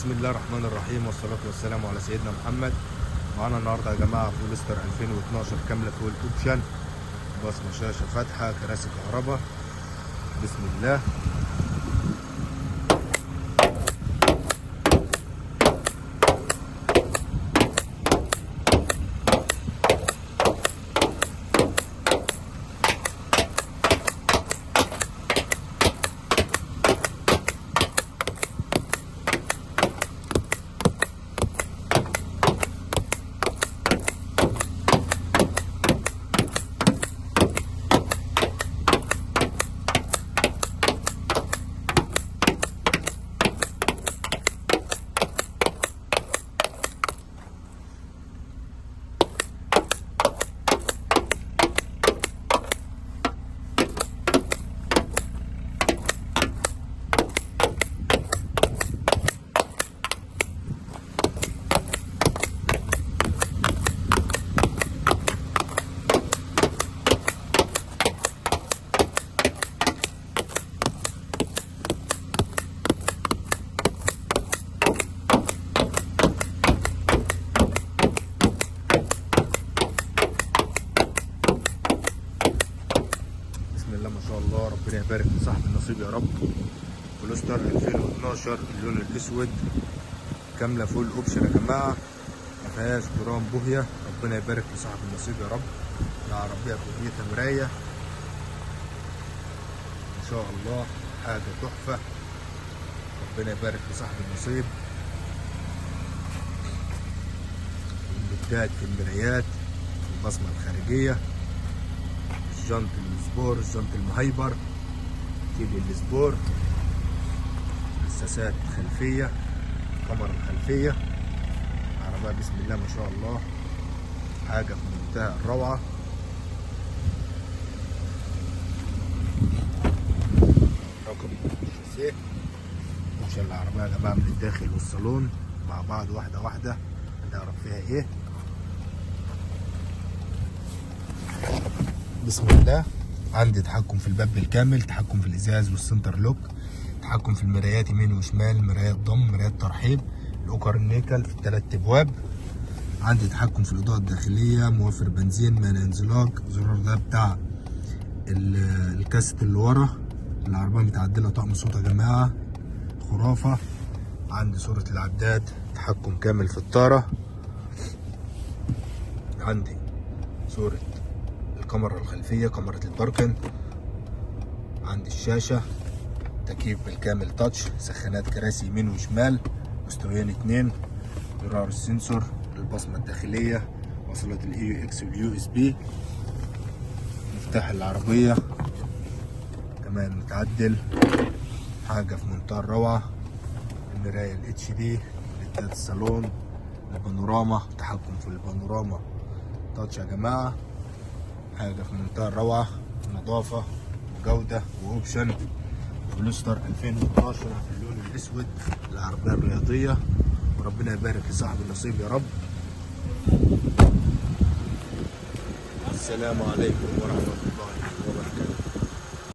بسم الله الرحمن الرحيم والصلاة والسلام على سيدنا محمد. معانا النهارده يا جماعة فولستر 2012 كاملة فول اوبشن، بصمة شاشة فاتحة، كراسي كهرباء. بسم الله. بسم الله ما شاء الله، ربنا يبارك لصاحب النصيب يا رب. فولستر 2012 اللون الاسود كامله فول اوبشن يا جماعه، ما فيهاش جرام بوهيه. ربنا يبارك لصاحب النصيب يا رب. العربيه كليتها مرايه ما شاء الله، حاجه تحفه. ربنا يبارك لصاحب النصيب. الليدات في المرايات، البصمه الخارجيه، الجنط السبور، الجنط المهيبر، تيلي السبور، حساسات خلفية، الكاميرا الخلفية. عربية بسم الله ما شاء الله، حاجة في منتهى الروعة. رقم الشاسيه، نمشي العربية يا جماعة من الداخل والصالون مع بعض واحدة واحدة هنعرف فيها ايه. بسم الله. عندي تحكم في الباب بالكامل، تحكم في الازاز والسنتر لوك، تحكم في المرايات يمين وشمال، مرايات ضم، مرايات ترحيب، الاوكر النيكل في الثلاث ابواب. عندي تحكم في الاضاءه الداخليه، موفر بنزين، مانع انزلاق. الزرار ده بتاع الكاسيت اللي ورا. العربيه متعدله طقم صوت يا جماعه، خرافه. عندي صوره العداد، تحكم كامل في الطاره. عندي صوره الكاميرا الخلفية، كاميرا الباركن. عندي الشاشة، تكييف بالكامل تاتش، سخانات كراسي يمين وشمال، مستويين 2، زرار السنسور، البصمة الداخلية، وصلات الاي اكس واليو اس بي، مفتاح العربية كمان متعدل، حاجة في منتهى الروعة. المراية الاتش دي، ليدات الصالون، البانوراما، تحكم في البانوراما تاتش يا جماعة، حاجة في منتهى الروعة، نظافة وجودة وأوبشن. فولستر 2012 اللون الأسود، العربية الرياضية. وربنا يبارك لصاحب النصيب يا رب. السلام عليكم ورحمة الله.